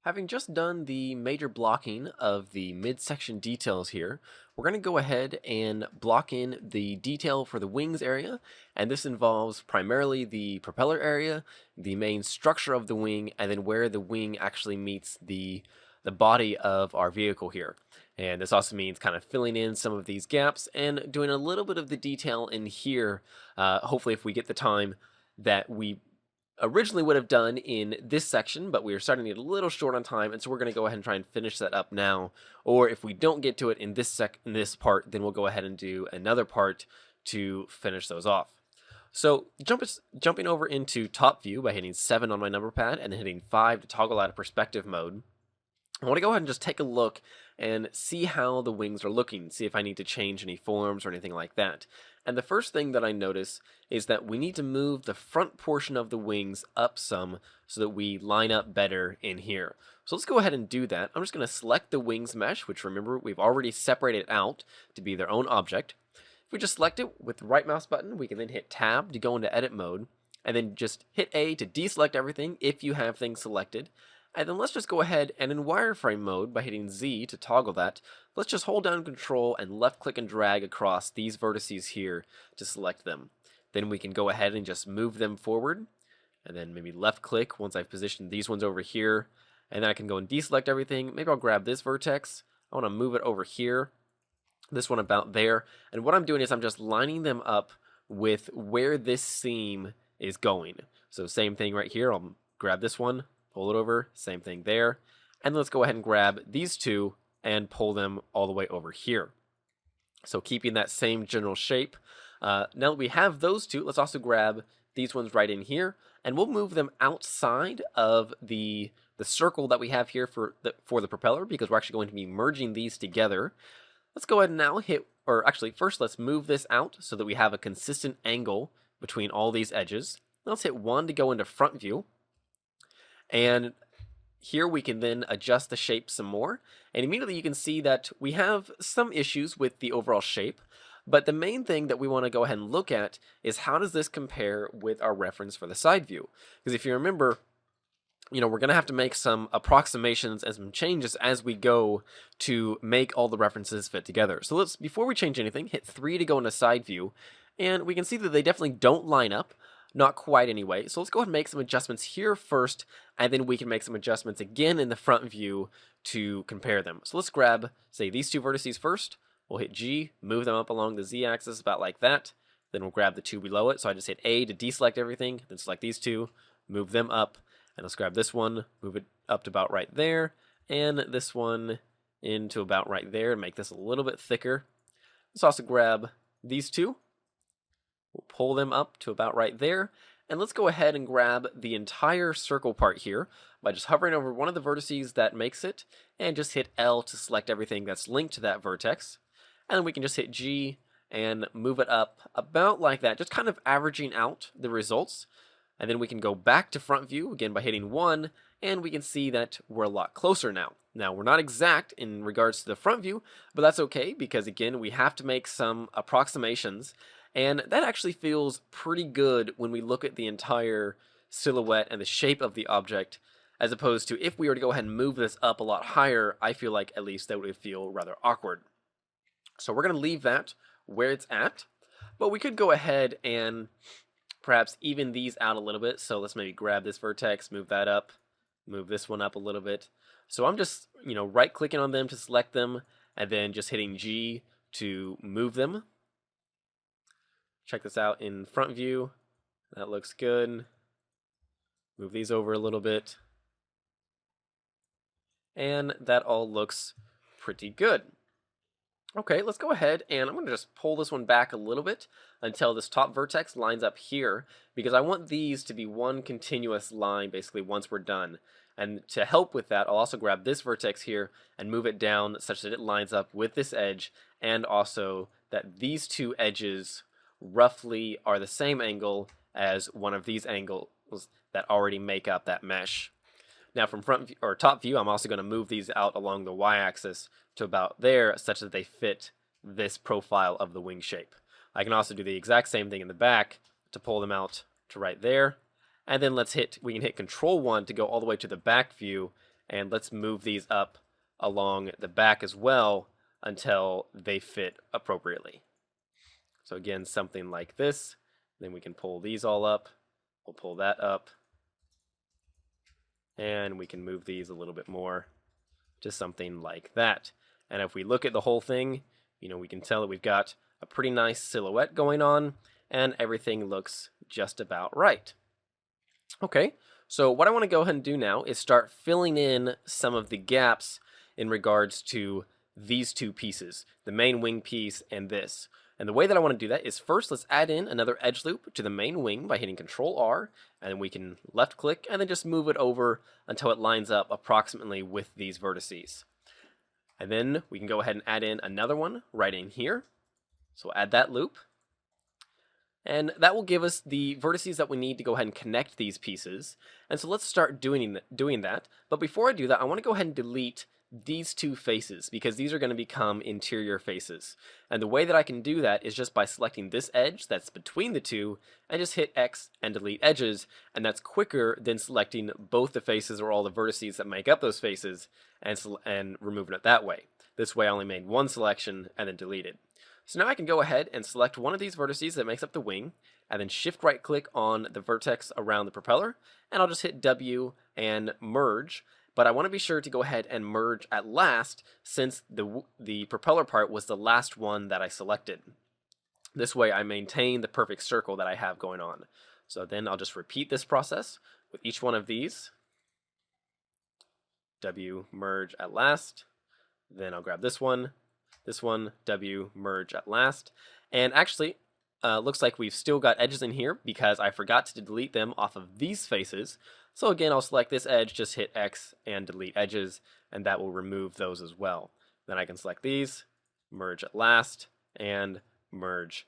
Having just done the major blocking of the midsection details here, we're going to go ahead and block in the detail for the wings area, and this involves primarily the propeller area, the main structure of the wing, and then where the wing actually meets the body of our vehicle here. And this also means kind of filling in some of these gaps and doing a little bit of the detail in here, hopefully if we get the time that we originally would have done in this section, but we are starting to get a little short on time, and so we're going to go ahead and try and finish that up now. Or if we don't get to it in this part, then we'll go ahead and do another part to finish those off. So jumping over into top view by hitting 7 on my number pad and then hitting 5 to toggle out of perspective mode. I want to go ahead and just take a look and see how the wings are looking, see if I need to change any forms or anything like that. And the first thing that I notice is that we need to move the front portion of the wings up some so that we line up better in here. So let's go ahead and do that. I'm just going to select the wings mesh, which remember we've already separated out to be their own object. If we just select it with the right mouse button, we can then hit tab to go into edit mode, and then just hit A to deselect everything if you have things selected. And then let's just go ahead and in wireframe mode by hitting Z to toggle that, let's just hold down control and left click and drag across these vertices here to select them. Then we can go ahead and just move them forward, and then maybe left click once I've positioned these ones over here, and then I can go and deselect everything. Maybe I'll grab this vertex, I want to move it over here, this one about there, and what I'm doing is I'm just lining them up with where this seam is going. So same thing right here, I'll grab this one, pull it over, same thing there, and let's go ahead and grab these two and pull them all the way over here. So keeping that same general shape. Now that we have those two, let's also grab these ones right in here, and we'll move them outside of the circle that we have here for the propeller, because we're actually going to be merging these together. Let's go ahead and now first let's move this out so that we have a consistent angle between all these edges. Let's hit 1 to go into front view. And here we can then adjust the shape some more, and immediately you can see that we have some issues with the overall shape, but the main thing that we want to go ahead and look at is how does this compare with our reference for the side view. Because if you remember, we're going to have to make some approximations and some changes as we go to make all the references fit together. So before we change anything, hit 3 to go into side view, and we can see that they definitely don't line up. Not quite anyway. So let's go ahead and make some adjustments here first, and then we can make some adjustments again in the front view to compare them. So let's grab, say, these two vertices first. We'll hit G, move them up along the Z-axis about like that. Then we'll grab the two below it. So I just hit A to deselect everything, then select these two, move them up, and let's grab this one, move it up to about right there, and this one into about right there, and make this a little bit thicker. Let's also grab these two. We'll pull them up to about right there, and let's go ahead and grab the entire circle part here by just hovering over one of the vertices that makes it, and just hit L to select everything that's linked to that vertex. And then we can just hit G and move it up about like that, just kind of averaging out the results. And then we can go back to front view again by hitting 1, and we can see that we're a lot closer now. Now, we're not exact in regards to the front view, but that's okay, because again, we have to make some approximations. And that actually feels pretty good when we look at the entire silhouette and the shape of the object, as opposed to if we were to go ahead and move this up a lot higher, I feel like at least that would feel rather awkward. So we're going to leave that where it's at, but we could go ahead and perhaps even these out a little bit. So let's maybe grab this vertex, move that up, move this one up a little bit. So I'm just, right clicking on them to select them, and then just hitting G to move them. Check this out in front view. That looks good. Move these over a little bit. And that all looks pretty good. Okay, let's go ahead and I'm going to just pull this one back a little bit until this top vertex lines up here, because I want these to be one continuous line basically once we're done. And to help with that, I'll also grab this vertex here and move it down such that it lines up with this edge, and also that these two edges roughly are the same angle as one of these angles that already make up that mesh. Now from top view, I'm also going to move these out along the y-axis to about there such that they fit this profile of the wing shape. I can also do the exact same thing in the back to pull them out to right there. And then we can hit Control 1 to go all the way to the back view and let's move these up along the back as well until they fit appropriately. So again, something like this. Then we can pull these all up. We'll pull that up. And we can move these a little bit more to something like that. And if we look at the whole thing, we can tell that we've got a pretty nice silhouette going on, and everything looks just about right. Okay, so what I want to go ahead and do now is start filling in some of the gaps in regards to these two pieces, the main wing piece and this. And the way that I want to do that is first let's add in another edge loop to the main wing by hitting Control R, and then we can left click and then just move it over until it lines up approximately with these vertices. And then we can go ahead and add in another one right in here. So we'll add that loop. And that will give us the vertices that we need to go ahead and connect these pieces. And so let's start doing that. But before I do that, I want to go ahead and delete these two faces, because these are going to become interior faces. And the way that I can do that is just by selecting this edge that's between the two and just hit X and delete edges, and that's quicker than selecting both the faces or all the vertices that make up those faces and removing it that way. This way I only made one selection and then deleted. So now I can go ahead and select one of these vertices that makes up the wing, and then shift right click on the vertex around the propeller, and I'll just hit W and merge. But I want to be sure to go ahead and merge at last, since the propeller part was the last one that I selected. This way I maintain the perfect circle that I have going on. So then I'll just repeat this process with each one of these. W, merge at last. Then I'll grab this one, W, merge at last. And actually, looks like we've still got edges in here because I forgot to delete them off of these faces. So again, I'll select this edge, just hit X and delete edges, and that will remove those as well. Then I can select these, merge at last, and merge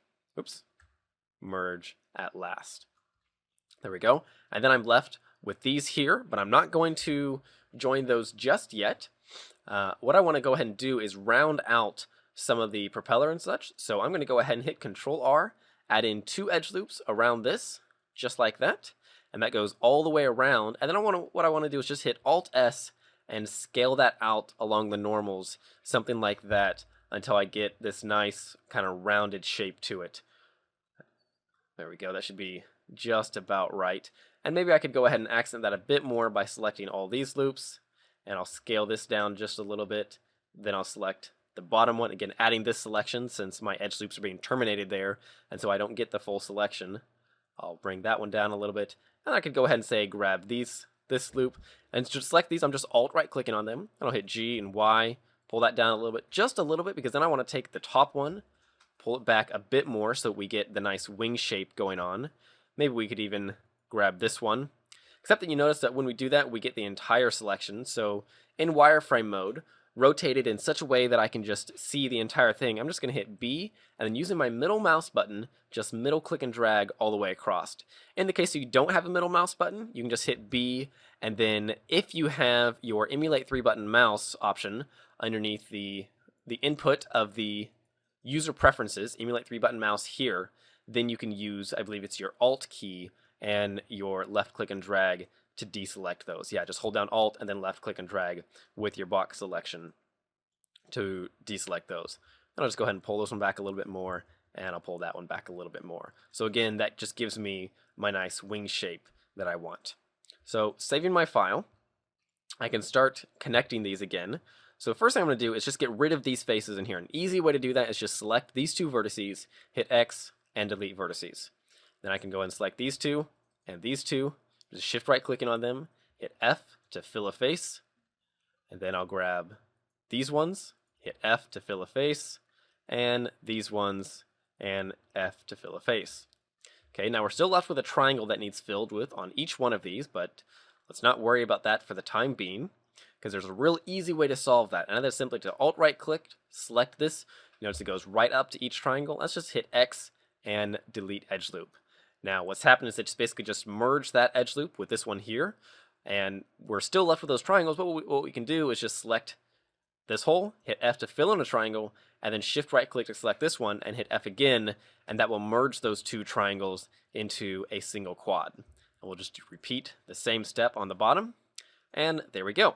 at last. There we go. And then I'm left with these here, but I'm not going to join those just yet. What I want to go ahead and do is round out some of the propeller and such. So I'm going to go ahead and hit Control R, add in 2 edge loops around this, just like that. And that goes all the way around. And then what I want to do is just hit Alt S and scale that out along the normals, something like that, until I get this nice kind of rounded shape to it. There we go. That should be just about right. And maybe I could go ahead and accent that a bit more by selecting all these loops, and I'll scale this down just a little bit. Then I'll select the bottom one, again adding this selection since my edge loops are being terminated there, and so I don't get the full selection. I'll bring that one down a little bit, and I could go ahead and say grab this loop, and to select these I'm just alt right clicking on them, and I'll hit G and Y, pull that down a little bit, just a little bit, because then I want to take the top one, pull it back a bit more so we get the nice wing shape going on. Maybe we could even grab this one, except that you notice that when we do that we get the entire selection. So in wireframe mode, rotated in such a way that I can just see the entire thing, I'm just going to hit B, and then using my middle mouse button, just middle click and drag all the way across. In the case you don't have a middle mouse button, you can just hit B, and then if you have your Emulate 3 button mouse option underneath the input of the user preferences, Emulate 3 button mouse here, then you can use, I believe it's your Alt key and your left click and drag to deselect those. Yeah, just hold down Alt and then left click and drag with your box selection to deselect those. And I'll just go ahead and pull this one back a little bit more, and I'll pull that one back a little bit more. So again, that just gives me my nice wing shape that I want. So saving my file, I can start connecting these again. So first thing I'm going to do is just get rid of these faces in here. An easy way to do that is just select these 2 vertices, hit X, and delete vertices. Then I can go and select these 2 and these 2, just shift right clicking on them, hit F to fill a face, and then I'll grab these ones, hit F to fill a face, and these ones, and F to fill a face. Okay, now we're still left with a triangle that needs filled with on each one of these, but let's not worry about that for the time being, because there's a real easy way to solve that, and that is simply to alt right click, select this, notice it goes right up to each triangle. Let's just hit X and delete edge loop. Now what's happened is it basically just merged that edge loop with this one here, and we're still left with those triangles, but what we can do is just select this hole, hit F to fill in a triangle, and then shift right click to select this one and hit F again, and that will merge those 2 triangles into a single quad. And we'll just repeat the same step on the bottom, and there we go.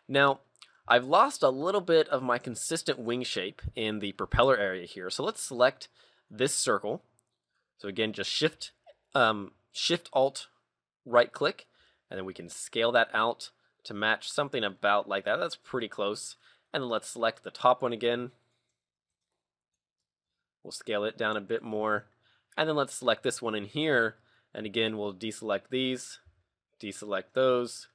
Now, I've lost a little bit of my consistent wing shape in the propeller area here. So let's select this circle. So again, just Shift Alt right click, and then we can scale that out to match something about like that. That's pretty close. And then let's select the top one again. We'll scale it down a bit more. And then let's select this one in here. And again, we'll deselect these, deselect those,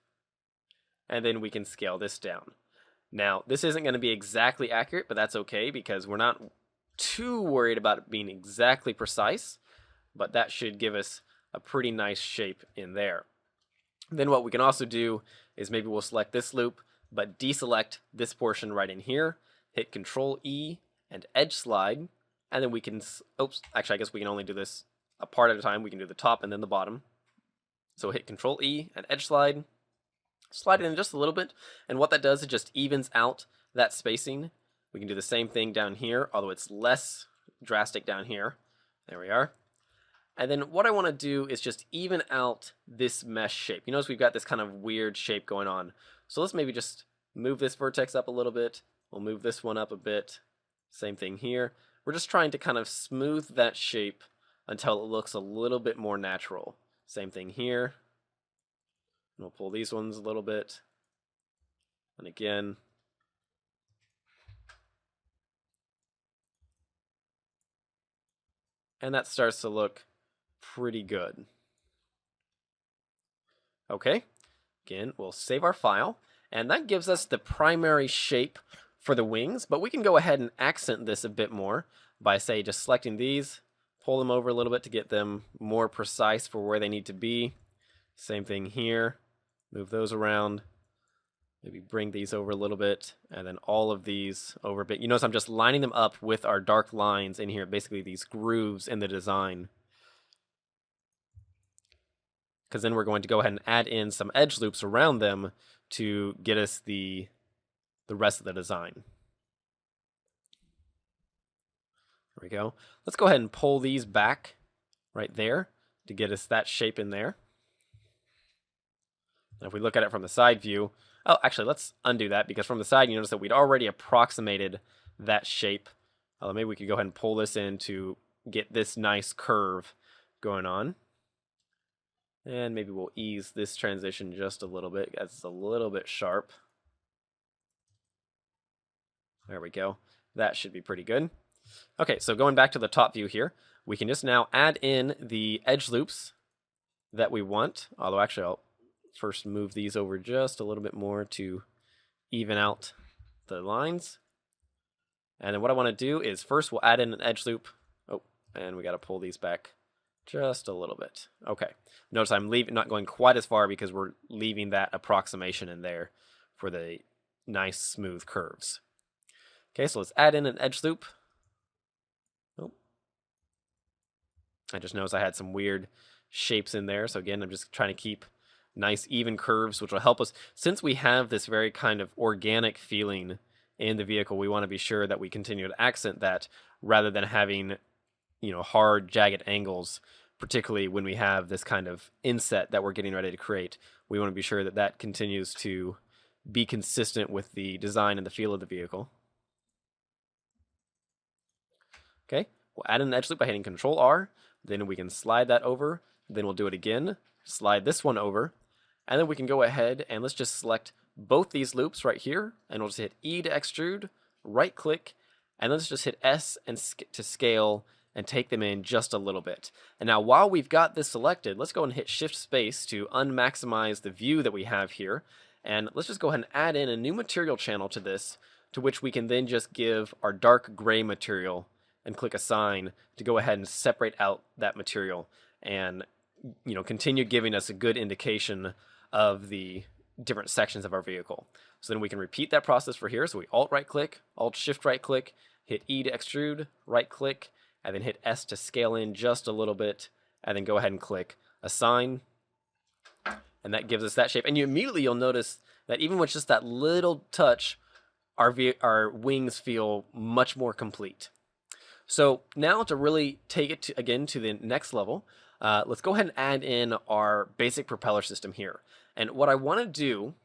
and then we can scale this down. Now, this isn't going to be exactly accurate, but that's okay because we're not too worried about it being exactly precise, but that should give us a pretty nice shape in there. Then what we can also do is maybe we'll select this loop, but deselect this portion right in here, hit Control E and edge slide, and then we can, oops, actually I guess we can only do this a part at a time. We can do the top and then the bottom. So hit Control E and edge slide, slide it in just a little bit, and what that does is just evens out that spacing. We can do the same thing down here, although it's less drastic down here. There we are. And then what I want to do is just even out this mesh shape. You notice we've got this kind of weird shape going on. So let's maybe just move this vertex up a little bit. We'll move this one up a bit. Same thing here. We're just trying to kind of smooth that shape until it looks a little bit more natural. Same thing here. And we'll pull these ones a little bit. And again. And that starts to look pretty good. Okay, again, we'll save our file, and that gives us the primary shape for the wings, but we can go ahead and accent this a bit more by, say, just selecting these, pull them over a little bit to get them more precise for where they need to be. Same thing here, move those around, maybe bring these over a little bit, and then all of these over a bit. You notice I'm just lining them up with our dark lines in here, basically these grooves in the design. Because then we're going to go ahead and add in some edge loops around them to get us the rest of the design. There we go. Let's go ahead and pull these back right there to get us that shape in there. And if we look at it from the side view, oh, actually, let's undo that because from the side, you notice that we'd already approximated that shape. Maybe we could go ahead and pull this in to get this nice curve going on. And maybe we'll ease this transition just a little bit. That's a little bit sharp. There we go. That should be pretty good. Okay, so going back to the top view here, we can just now add in the edge loops that we want. Although actually, I'll first move these over just a little bit more to even out the lines. And then what I want to do is first we'll add in an edge loop. Oh, and we got to pull these back just a little bit. Okay. Notice I'm not going quite as far because we're leaving that approximation in there for the nice smooth curves. Okay, so let's add in an edge loop. Oh. I just noticed I had some weird shapes in there. So again, I'm just trying to keep nice even curves, which will help us. Since we have this very kind of organic feeling in the vehicle, we want to be sure that we continue to accent that rather than having, hard, jagged angles, particularly when we have this kind of inset that we're getting ready to create. We want to be sure that that continues to be consistent with the design and the feel of the vehicle. Okay, we'll add an edge loop by hitting Control R, then we can slide that over, then we'll do it again, slide this one over, and then we can go ahead and let's just select both these loops right here, and we'll just hit E to extrude, right click, and let's just hit S and to scale and take them in just a little bit. And now while we've got this selected, let's go and hit Shift Space to unmaximize the view that we have here. And let's just go ahead and add in a new material channel to this, to which we can then just give our dark gray material and click Assign to go ahead and separate out that material and continue giving us a good indication of the different sections of our vehicle. So then we can repeat that process for here. So we Alt right click, Alt Shift right click, hit E to extrude, right click, and then hit S to scale in just a little bit, and then go ahead and click Assign, and that gives us that shape. And you'll notice that even with just that little touch, our wings feel much more complete. So now to really take it to the next level, let's go ahead and add in our basic propeller system here. And what I want to do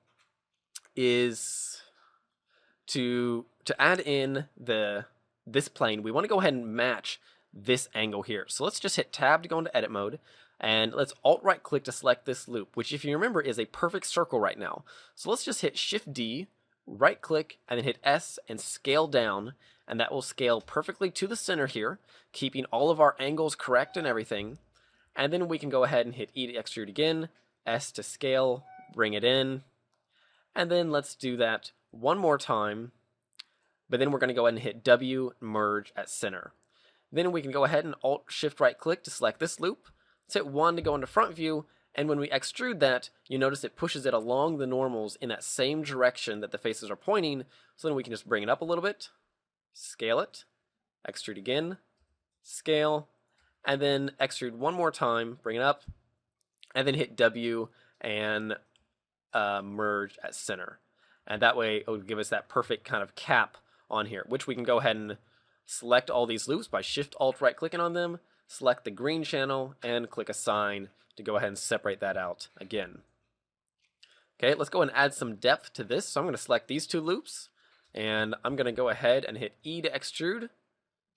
is to add in this plane, we want to go ahead and match this angle here. So let's just hit tab to go into edit mode, and let's alt right click to select this loop, which if you remember is a perfect circle right now. So let's just hit Shift D, right click, and then hit S and scale down, and that will scale perfectly to the center here, keeping all of our angles correct and everything. And then we can go ahead and hit E to extrude again, S to scale, bring it in, and then let's do that one more time. But then we're going to go ahead and hit W, merge at center. Then we can go ahead and Alt Shift right click to select this loop. Let's hit 1 to go into front view, and when we extrude that, you notice it pushes it along the normals in that same direction that the faces are pointing. So then we can just bring it up a little bit, scale it, extrude again, scale, and then extrude one more time, bring it up, and then hit W and merge at center. And that way it will give us that perfect kind of cap on here, which we can go ahead and select all these loops by Shift Alt right clicking on them, select the green channel, and click Assign to go ahead and separate that out again. Okay, let's go and add some depth to this. So I'm going to select these two loops, and I'm going to go ahead and hit E to extrude,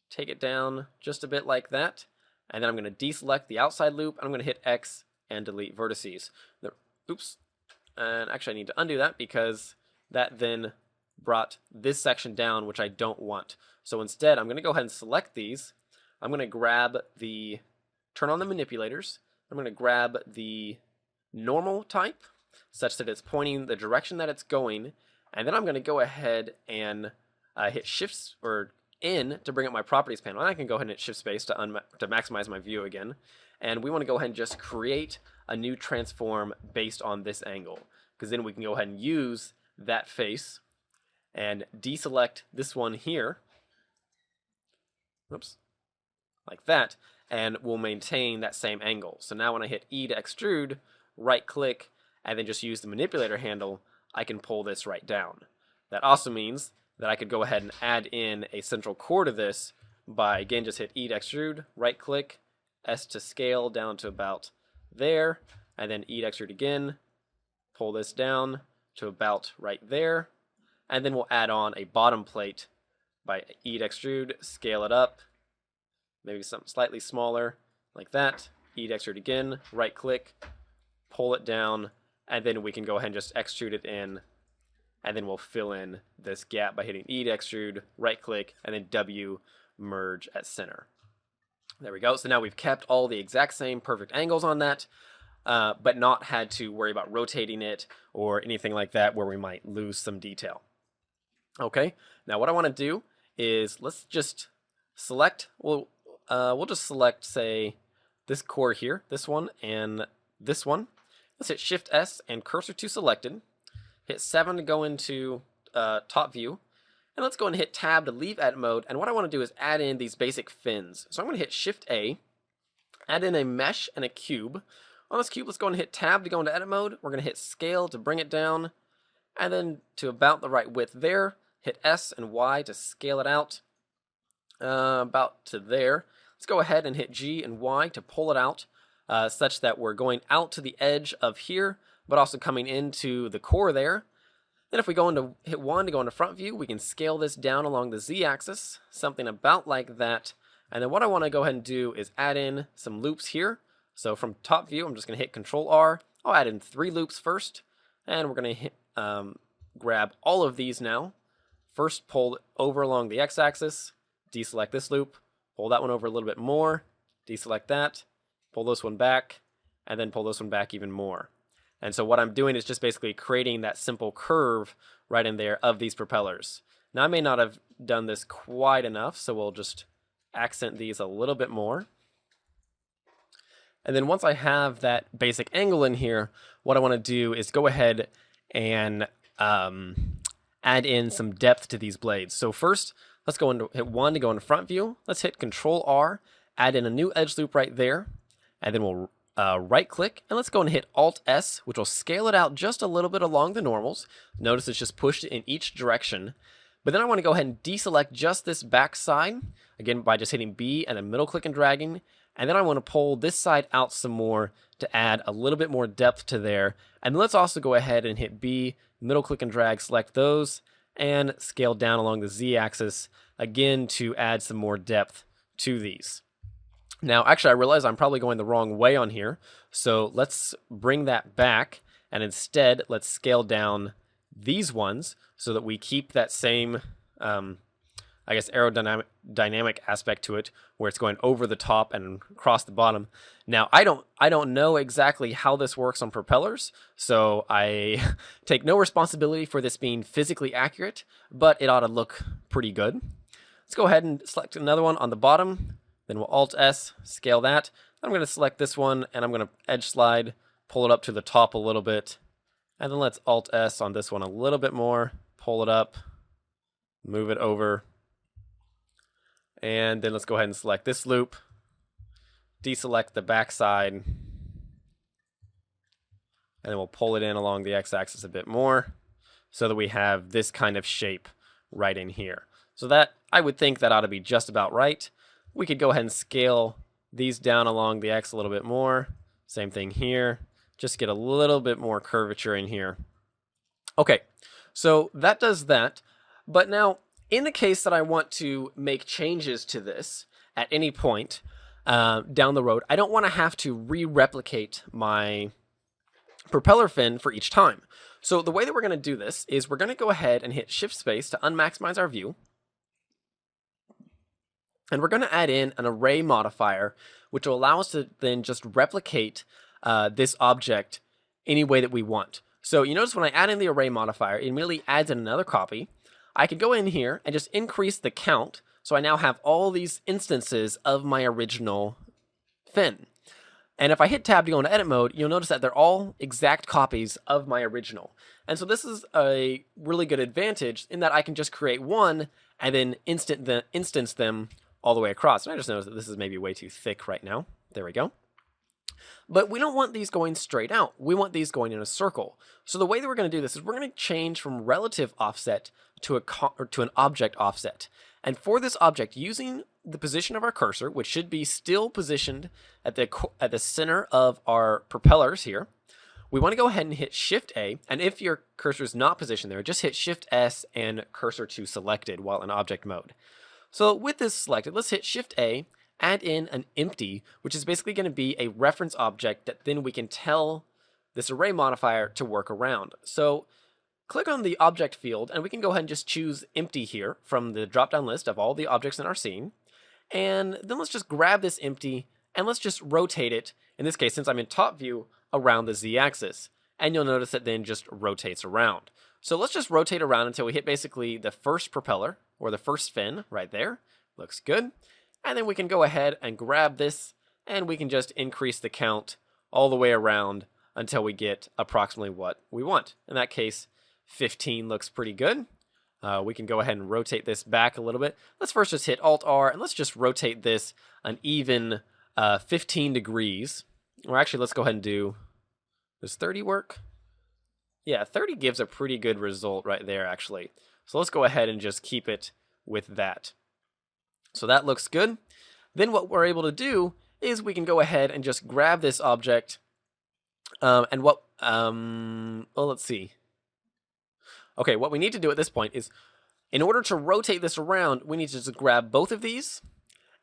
take it down just a bit like that, and then I'm going to deselect the outside loop, and I'm going to hit X and delete vertices. Oops, and actually I need to undo that because that then brought this section down, which I don't want. So instead, I'm going to go ahead and select these. I'm going to grab turn on the manipulators. I'm going to grab the normal type such that it's pointing the direction that it's going. And then I'm going to go ahead and hit Shift or N to bring up my properties panel. And I can go ahead and hit Shift Space to maximize my view again. And we want to go ahead and just create a new transform based on this angle, because then we can go ahead and use that face and deselect this one here. Oops. Like that, and we'll maintain that same angle. So now when I hit E to extrude, right click, and then just use the manipulator handle, I can pull this right down. That also means that I could go ahead and add in a central core to this by, again, just hit E to extrude, right click, S to scale down to about there, and then E to extrude again, pull this down to about right there, and then we'll add on a bottom plate by E to extrude, scale it up, maybe something slightly smaller, like that. E to extrude again, right click, pull it down, and then we can go ahead and just extrude it in, and then we'll fill in this gap by hitting E to extrude, right click, and then W, merge at center. There we go. So now we've kept all the exact same perfect angles on that, but not had to worry about rotating it or anything like that where we might lose some detail. Okay, now what I want to do is let's just select, we'll just select, say, this core here, this one, and this one. Let's hit Shift S and cursor to selected. Hit 7 to go into top view. And let's go and hit Tab to leave edit mode. And what I want to do is add in these basic fins. So I'm going to hit Shift A, add in a mesh and a cube. On this cube, let's go and hit Tab to go into edit mode. We're going to hit Scale to bring it down, and then to about the right width there. Hit S and Y to scale it out about to there. Let's go ahead and hit G and Y to pull it out such that we're going out to the edge of here, but also coming into the core there. Then if we go into hit 1 to go into front view, we can scale this down along the Z-axis, something about like that. And then what I want to go ahead and do is add in some loops here. So from top view, I'm just going to hit Control R. I'll add in 3 loops first, and we're going to hit, grab all of these now. First, pull over along the X-axis, deselect this loop, pull that one over a little bit more, deselect that, pull this one back, and then pull this one back even more. And so what I'm doing is just basically creating that simple curve right in there of these propellers. Now I may not have done this quite enough, so we'll just accent these a little bit more. And then once I have that basic angle in here, what I want to do is go ahead and add in some depth to these blades. So first, let's go into hit 1 to go into front view. Let's hit Control R, add in a new edge loop right there, and then we'll right click, and let's go and hit Alt S, which will scale it out just a little bit along the normals. Notice it's just pushed in each direction. But then I want to go ahead and deselect just this back side, again by just hitting B and then middle click and dragging. And then I want to pull this side out some more to add a little bit more depth to there. And let's also go ahead and hit B middle click and drag, select those, and scale down along the z-axis, again to add some more depth to these. Now, actually, I realize I'm probably going the wrong way on here, so let's bring that back, and instead, let's scale down these ones so that we keep that same, I guess, aerodynamic aspect to it, where it's going over the top and across the bottom. Now, I don't know exactly how this works on propellers, so I take no responsibility for this being physically accurate, but it ought to look pretty good. Let's go ahead and select another one on the bottom. Then we'll Alt-S, scale that. I'm going to select this one, and I'm going to edge slide, pull it up to the top a little bit. And then let's Alt-S on this one a little bit more, pull it up, move it over. And then let's go ahead and select this loop, deselect the backside, and then we'll pull it in along the x-axis a bit more so that we have this kind of shape right in here. So that, I would think that ought to be just about right. We could go ahead and scale these down along the x a little bit more. Same thing here. Just get a little bit more curvature in here. Okay, so that does that. But now, in the case that I want to make changes to this at any point down the road, I don't want to have to re-replicate my propeller fin for each time. So the way that we're going to do this is we're going to go ahead and hit Shift Space to unmaximize our view. And we're going to add in an array modifier, which will allow us to then just replicate this object any way that we want. So you notice when I add in the array modifier, it immediately adds in another copy. I could go in here and just increase the count, so I now have all these instances of my original fin. And if I hit tab to go into edit mode, you'll notice that they're all exact copies of my original. And so this is a really good advantage in that I can just create one and then instance them all the way across. And I just noticed that this is maybe way too thick right now. There we go. But we don't want these going straight out. We want these going in a circle. So the way that we're going to do this is we're going to change from relative offset to an object offset. And for this object, using the position of our cursor, which should be still positioned at the center of our propellers here, we want to go ahead and hit Shift A. And if your cursor is not positioned there, just hit Shift S and cursor to selected while in object mode. So with this selected, let's hit Shift A, add in an empty, which is basically going to be a reference object that then we can tell this array modifier to work around. So click on the object field, and we can go ahead and just choose empty here from the drop-down list of all the objects in our scene. And then let's just grab this empty, and let's just rotate it, in this case, since I'm in top view, around the z-axis. And you'll notice it then just rotates around. So let's just rotate around until we hit basically the first propeller, or the first fin right there. Looks good. And then we can go ahead and grab this, and we can just increase the count all the way around until we get approximately what we want. In that case, 15 looks pretty good. We can go ahead and rotate this back a little bit. Let's first just hit Alt-R, and let's just rotate this an even 15 degrees. Or actually, let's go ahead and do, does 30 work? Yeah, 30 gives a pretty good result right there, actually. So let's go ahead and just keep it with that. So that looks good. Then what we're able to do is we can go ahead and just grab this object. Well, let's see. Okay, what we need to do at this point is, in order to rotate this around, we need to just grab both of these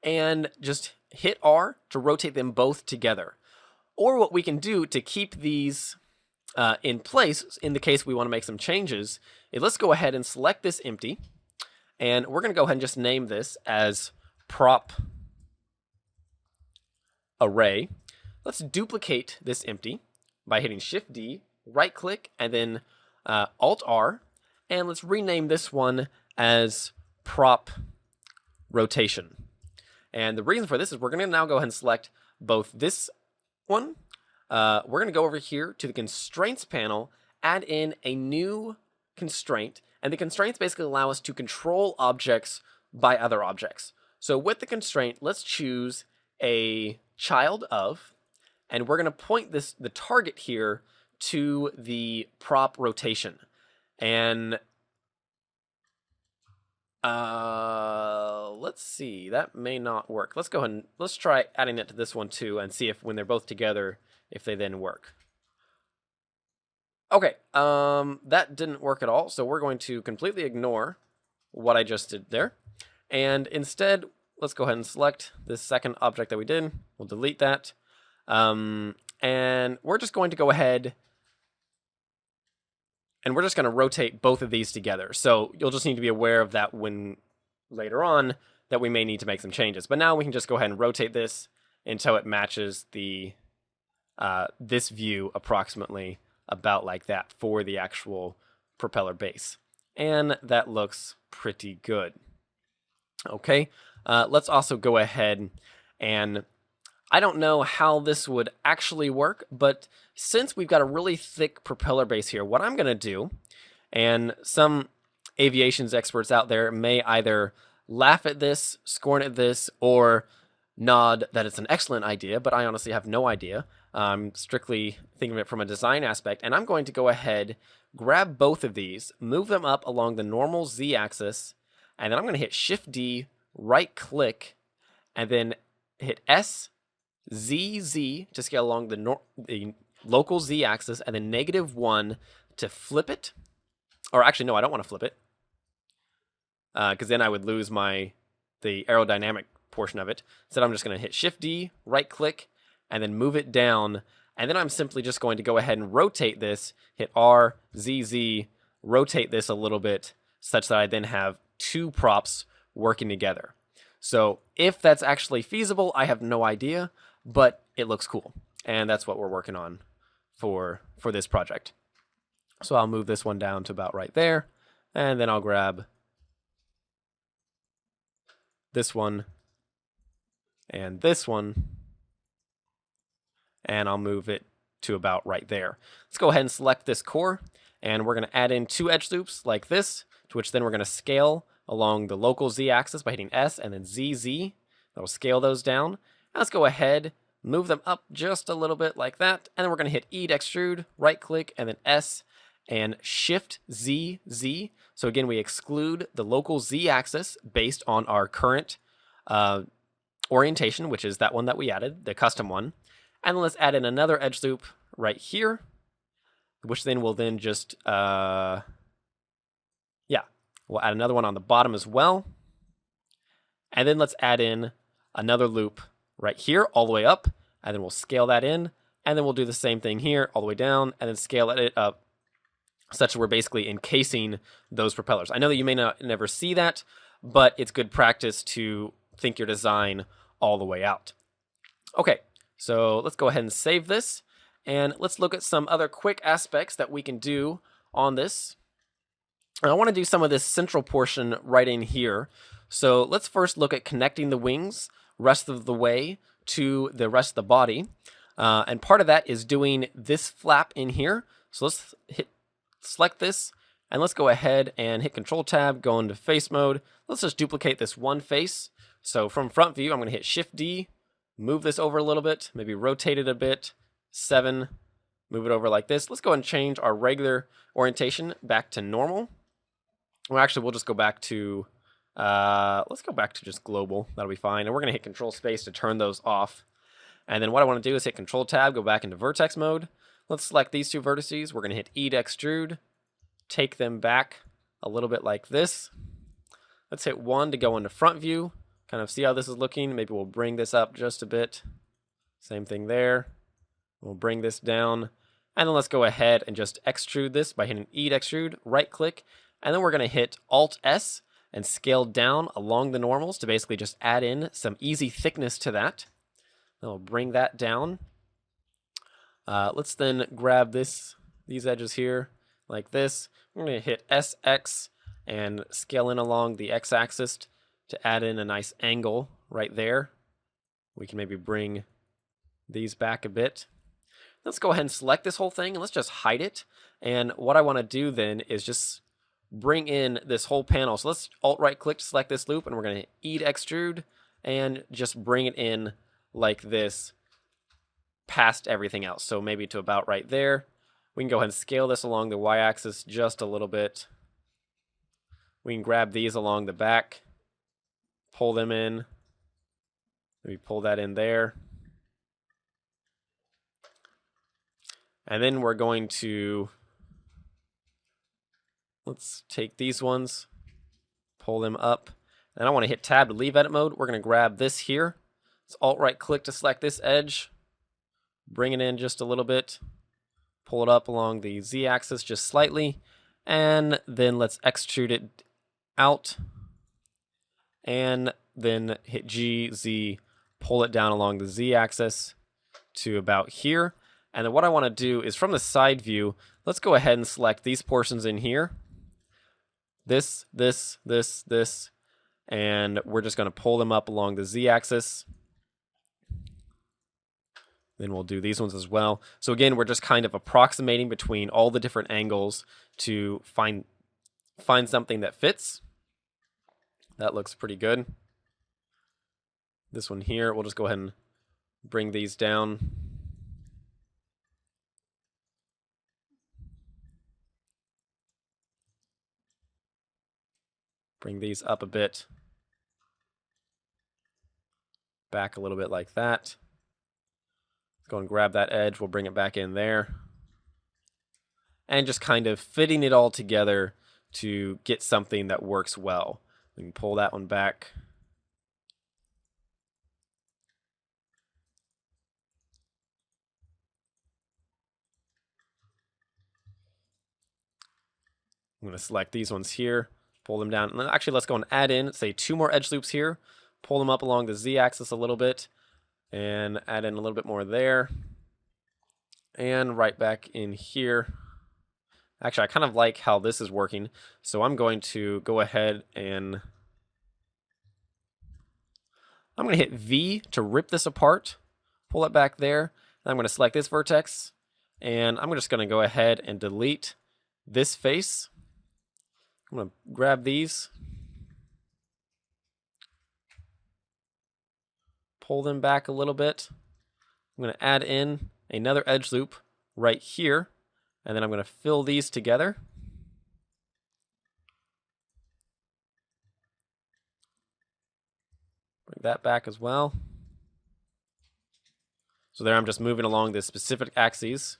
and just hit R to rotate them both together. Or what we can do to keep these in place, in the case we want to make some changes, is let's go ahead and select this empty, and we're going to go ahead and just name this as prop array. Let's duplicate this empty by hitting Shift D, right click, and then Alt R, and let's rename this one as prop rotation. And the reason for this is we're going to now go ahead and select both this one. We're going to go over here to the constraints panel, add in a new constraint, and the constraints basically allow us to control objects by other objects. So with the constraint, let's choose a child of, and we're going to point the target here to the prop rotation. And let's see, that may not work. Let's go ahead and let's try adding it to this one too and see if when they're both together, if they then work. Okay, that didn't work at all, so we're going to completely ignore what I just did there. And instead, let's go ahead and select this second object that we did. We'll delete that. And we're just going to go ahead and we're just going to rotate both of these together. So you'll just need to be aware of that when later on that we may need to make some changes. But now we can just go ahead and rotate this until it matches the this view approximately about like that for the actual propeller base. And that looks pretty good. Okay, let's also go ahead and I don't know how this would actually work, but since we've got a really thick propeller base here, what I'm going to do, and some aviations experts out there may either laugh at this, scorn at this, or nod that it's an excellent idea, but I honestly have no idea. I'm strictly thinking of it from a design aspect, and I'm going to go ahead, grab both of these, move them up along the normal z-axis, and then I'm going to hit Shift-D, right-click, and then hit S, ZZ to scale along the local z-axis, and then -1 to flip it. Or actually, no, I don't want to flip it, because then I would lose the aerodynamic portion of it. So I'm just going to hit Shift-D, right-click, and then move it down. And then I'm simply just going to go ahead and rotate this, hit R, ZZ, rotate this a little bit, such that I then have two props working together. So if that's actually feasible, I have no idea, but it looks cool. And that's what we're working on for this project. So I'll move this one down to about right there, and then I'll grab this one and this one, and I'll move it to about right there. Let's go ahead and select this core, and we're going to add in 2 edge loops like this, to which then we're going to scale along the local z-axis by hitting S and then ZZ. That'll scale those down. And let's go ahead, move them up just a little bit like that, and then we're going to hit E to extrude, right-click, and then S, and Shift-ZZ. So again, we exclude the local z-axis based on our current orientation, which is that one that we added, the custom one. And then let's add in another edge loop right here, which then will then just, we'll add another one on the bottom as well. And then let's add in another loop right here all the way up, and then we'll scale that in, and then we'll do the same thing here all the way down, and then scale it up such that we're basically encasing those propellers. I know that you may never see that, but it's good practice to think your design all the way out. Okay, so let's go ahead and save this, and let's look at some other quick aspects that we can do on this. And I want to do some of this central portion right in here. So let's first look at connecting the wings rest of the way to the rest of the body. And part of that is doing this flap in here. So let's select this, and let's go ahead and hit Control Tab, go into face mode. Let's just duplicate this one face. So from front view, I'm going to hit Shift-D, move this over a little bit, maybe rotate it a bit, 7, move it over like this. Let's go ahead and change our regular orientation back to normal. Well, actually, we'll just go back to, let's go back to just global. That'll be fine. And we're going to hit Control Space to turn those off. And then what I want to do is hit Control Tab, go back into vertex mode. Let's select these 2 vertices. We're going to hit E to extrude, take them back a little bit like this. Let's hit 1 to go into front view, kind of see how this is looking. Maybe we'll bring this up just a bit. Same thing there. We'll bring this down. And then let's go ahead and just extrude this by hitting E to extrude, right click, and then we're going to hit Alt-S and scale down along the normals to basically just add in some easy thickness to that. Then we'll bring that down. Let's then grab these edges here like this. We're going to hit SX and scale in along the x-axis to add in a nice angle right there. We can maybe bring these back a bit. Let's go ahead and select this whole thing, and let's just hide it. And what I want to do then is just bring in this whole panel. So let's Alt-right click to select this loop, and we're going to hit E to extrude and just bring it in like this past everything else. So maybe to about right there. We can go ahead and scale this along the y-axis just a little bit. We can grab these along the back, pull them in. Maybe pull that in there. And then we're going to let's take these ones, pull them up, and I want to hit tab to leave edit mode. We're going to grab this here. Let's alt right click to select this edge, bring it in just a little bit, pull it up along the Z axis just slightly, and then let's extrude it out, and then hit G, Z, pull it down along the Z axis to about here. And then what I want to do is from the side view, let's go ahead and select these portions in here. This, and we're just going to pull them up along the Z axis. Then we'll do these ones as well. So again, we're just kind of approximating between all the different angles to find something that fits. That looks pretty good. This one here, we'll just go ahead and bring these down. Bring these up a bit. Back a little bit like that. Let's go and grab that edge. We'll bring it back in there. And just kind of fitting it all together to get something that works well. We can pull that one back. I'm going to select these ones here, pull them down. And then actually, let's go and add in, say, 2 more edge loops here. Pull them up along the Z-axis a little bit, and add in a little bit more there. And right back in here. Actually, I kind of like how this is working, so I'm going to go ahead and I'm going to hit V to rip this apart, pull it back there, and I'm going to select this vertex, and I'm just going to go ahead and delete this face. I'm going to grab these, pull them back a little bit. I'm going to add in another edge loop right here, and then I'm going to fill these together. Bring that back as well. So there I'm just moving along the specific axes.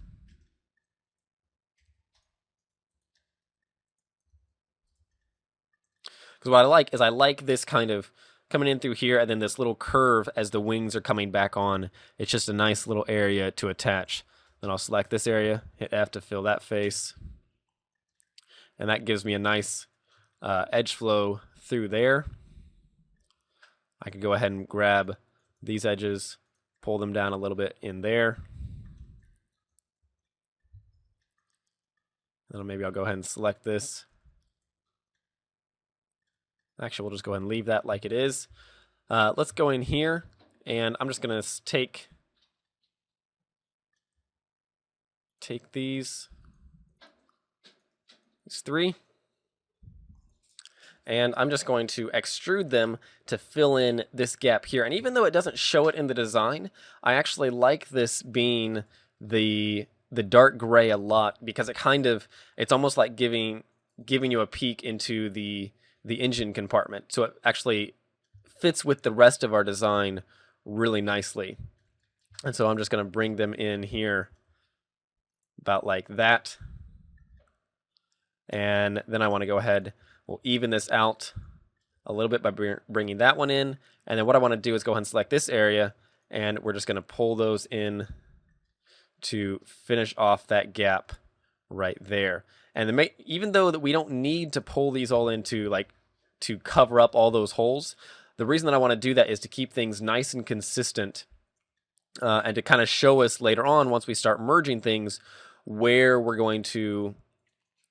Because what I like this kind of coming in through here and then this little curve as the wings are coming back on. It's just a nice little area to attach. Then I'll select this area, hit F to fill that face. And that gives me a nice edge flow through there. I could go ahead and grab these edges, pull them down a little bit in there. Then maybe I'll go ahead and select this. Actually, we'll just go ahead and leave that like it is. Let's go in here, and I'm just going to take these 3, and I'm just going to extrude them to fill in this gap here. And even though it doesn't show it in the design, I actually like this being the dark gray a lot, because it's almost like giving you a peek into the engine compartment. So it actually fits with the rest of our design really nicely. And so I'm just going to bring them in here about like that. And then I want to go ahead, we'll even this out a little bit by bringing that one in. And then what I want to do is go ahead and select this area, and we're just going to pull those in to finish off that gap right there. And even though that we don't need to pull these all into to cover up all those holes, the reason that I want to do that is to keep things nice and consistent, and to kind of show us later on, once we start merging things, where we're going to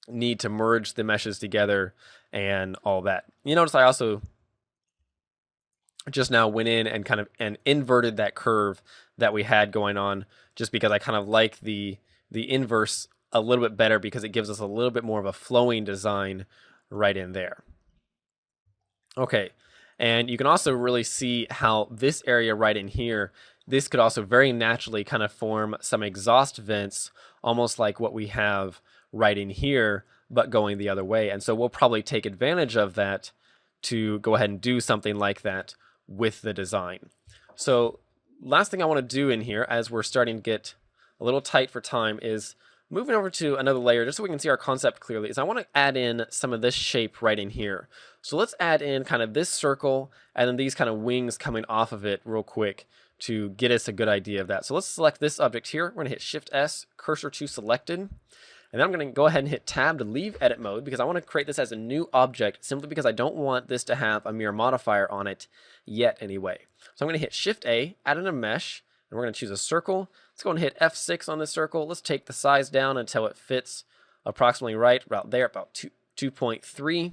need to merge the meshes together and all that. You notice I also just now went in and kind of inverted that curve that we had going on, just because I kind of like the inverse a little bit better, because it gives us a little bit more of a flowing design right in there. Okay, and you can also really see how this area right in here, this could also very naturally kind of form some exhaust vents, almost like what we have right in here, but going the other way. And so we'll probably take advantage of that to go ahead and do something like that with the design. So last thing I want to do in here, as we're starting to get a little tight for time, is Moving over to another layer, just so we can see our concept clearly, is I want to add in some of this shape right in here. So let's add in kind of this circle and then these kind of wings coming off of it real quick to get us a good idea of that. So let's select this object here. We're going to hit Shift S, cursor to selected. And then I'm going to go ahead and hit Tab to leave edit mode because I want to create this as a new object simply because I don't want this to have a mirror modifier on it yet anyway. So I'm going to hit Shift A, add in a mesh, and we're going to choose a circle. Let's go and hit F6 on this circle. Let's take the size down until it fits approximately right about there, about 2.3.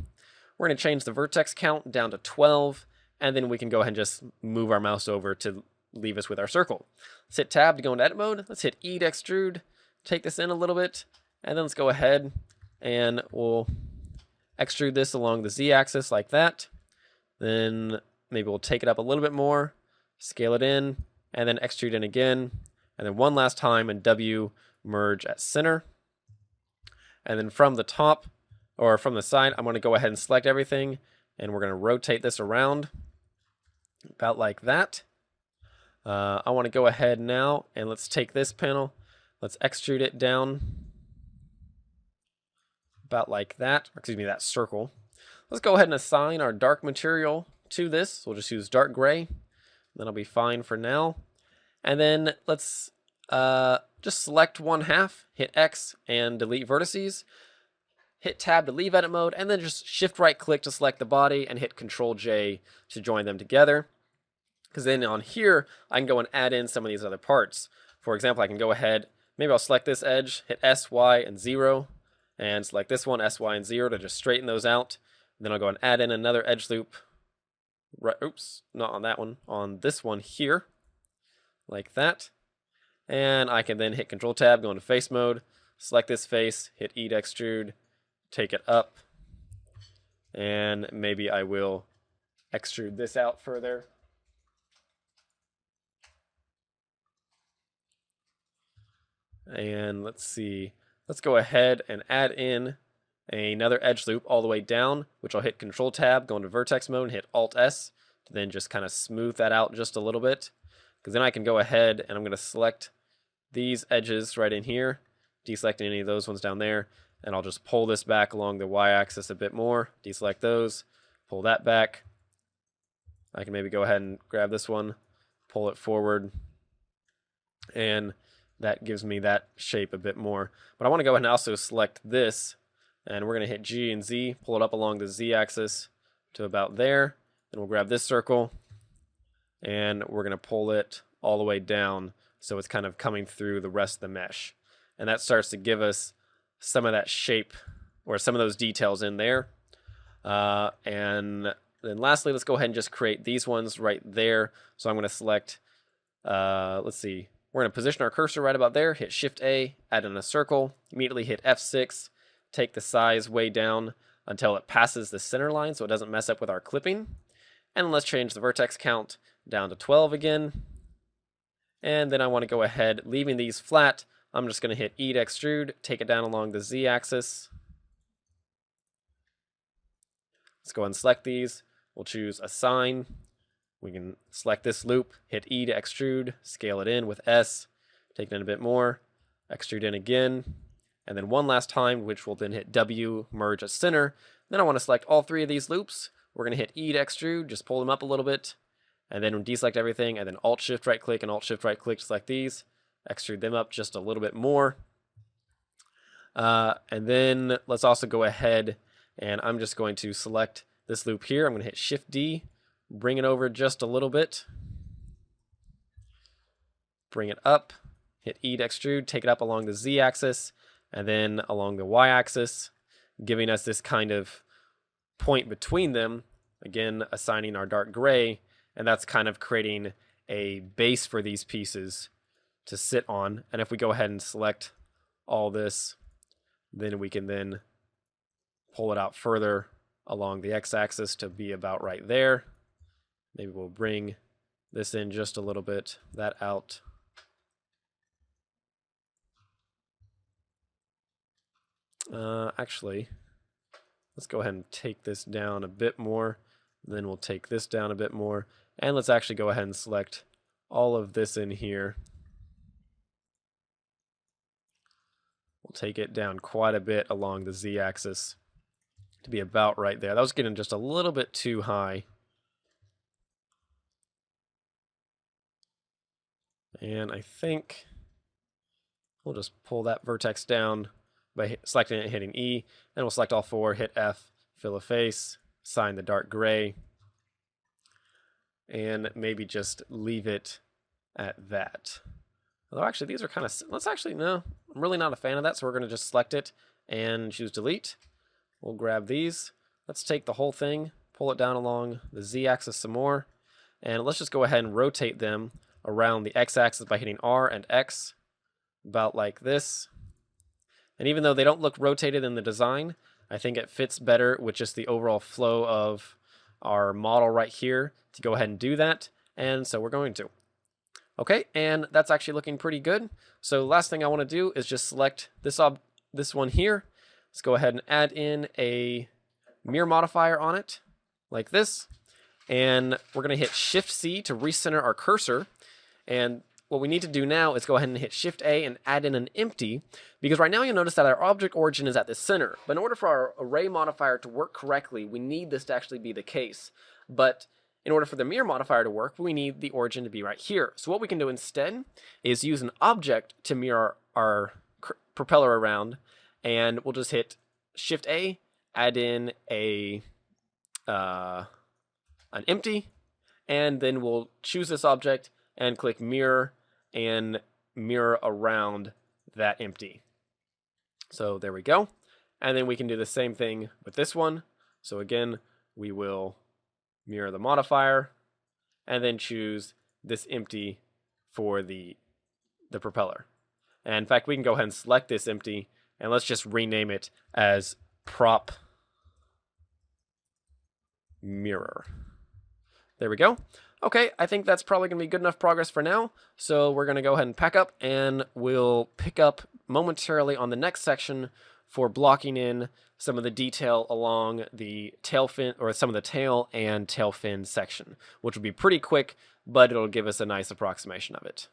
We're going to change the vertex count down to 12, and then we can go ahead and just move our mouse over to leave us with our circle. Let's hit Tab to go into edit mode. Let's hit E to extrude, take this in a little bit, and then let's go ahead and we'll extrude this along the Z-axis like that. Then maybe we'll take it up a little bit more, scale it in, and then extrude in again. And then one last time and W merge at center. And then from the top or from the side, I'm going to go ahead and select everything and we're going to rotate this around about like that. I want to go ahead now and let's take this panel, let's extrude it down about like that, or excuse me, that circle. Let's go ahead and assign our dark material to this. We'll just use dark gray. That'll be fine for now. And then let's just select one half, hit X and delete vertices, hit Tab to leave edit mode, and then just shift right click to select the body and hit Control J to join them together. Because then on here, I can go and add in some of these other parts. For example, I can go ahead, maybe I'll select this edge, hit S, Y, and 0, and select this one, S, Y, and 0 to just straighten those out. Then I'll go and add in another edge loop. Right, oops, not on that one, on this one here, like that. And I can then hit Control Tab, go into face mode, select this face, hit E to extrude, take it up, and maybe I will extrude this out further. And let's see, let's go ahead and add in another edge loop all the way down, which I'll hit Control Tab, go into vertex mode, and hit Alt S to then just kind of smooth that out just a little bit. Because then I can go ahead and I'm going to select these edges right in here, deselecting any of those ones down there, and I'll just pull this back along the y-axis a bit more, deselect those, pull that back. I can maybe go ahead and grab this one, pull it forward, and that gives me that shape a bit more. But I want to go ahead and also select this, and we're going to hit G and Z, pull it up along the Z-axis to about there, and we'll grab this circle, and we're going to pull it all the way down so it's kind of coming through the rest of the mesh. And that starts to give us some of that shape or some of those details in there. And then lastly, let's go ahead and just create these ones right there. So I'm going to select, let's see, we're going to position our cursor right about there, hit Shift A, add in a circle, immediately hit F6, take the size way down until it passes the center line so it doesn't mess up with our clipping. And let's change the vertex count down to 12 again. And then I want to go ahead, leaving these flat, I'm just going to hit E to extrude, take it down along the Z-axis. Let's go ahead and select these. We'll choose Assign. We can select this loop, hit E to extrude, scale it in with S, take it in a bit more, extrude in again, and then one last time, which will then hit W, merge at center. Then I want to select all three of these loops. We're going to hit E to extrude, just pull them up a little bit, and then deselect everything, and then Alt-Shift right-click and Alt-Shift right-click to select these, extrude them up just a little bit more. And then let's also go ahead, and I'm just going to select this loop here. I'm going to hit Shift-D, bring it over just a little bit, bring it up, hit E to extrude, take it up along the Z-axis, and then along the Y-axis, giving us this kind of point between them, again assigning our dark gray, and that's kind of creating a base for these pieces to sit on. And if we go ahead and select all this, then we can then pull it out further along the X-axis to be about right there. Maybe we'll bring this in just a little bit, that out. Actually, let's go ahead and take this down a bit more. Then we'll take this down a bit more. And let's actually go ahead and select all of this in here. We'll take it down quite a bit along the z-axis to be about right there. That was getting just a little bit too high. And I think we'll just pull that vertex down by selecting it and hitting E. Then we'll select all four, hit F, fill a face, assign the dark gray, and maybe just leave it at that. Although actually these are kind of, let's actually, no, I'm really not a fan of that, so we're going to just select it and choose delete. We'll grab these. Let's take the whole thing, pull it down along the z-axis some more, and let's just go ahead and rotate them around the x-axis by hitting R and X, about like this. And even though they don't look rotated in the design, I think it fits better with just the overall flow of our model right here to go ahead and do that, and so we're going to. Okay, and that's actually looking pretty good. So last thing I want to do is just select this one here. Let's go ahead and add in a mirror modifier on it, like this. And we're going to hit Shift-C to recenter our cursor. And what we need to do now is go ahead and hit Shift-A and add in an empty, because right now you'll notice that our object origin is at the center. But in order for our array modifier to work correctly, we need this to actually be the case. But in order for the mirror modifier to work, we need the origin to be right here. So what we can do instead is use an object to mirror our propeller around, and we'll just hit Shift-A, add in an empty, and then we'll choose this object and click mirror and mirror around that empty. So there we go. And then we can do the same thing with this one. So again, we will mirror the modifier and then choose this empty for the propeller. And in fact, we can go ahead and select this empty and let's just rename it as prop mirror. There we go. Okay, I think that's probably going to be good enough progress for now. So we're going to go ahead and pack up, and we'll pick up momentarily on the next section for blocking in some of the detail along the tail fin, or some of the tail and tail fin section, which will be pretty quick, but it'll give us a nice approximation of it.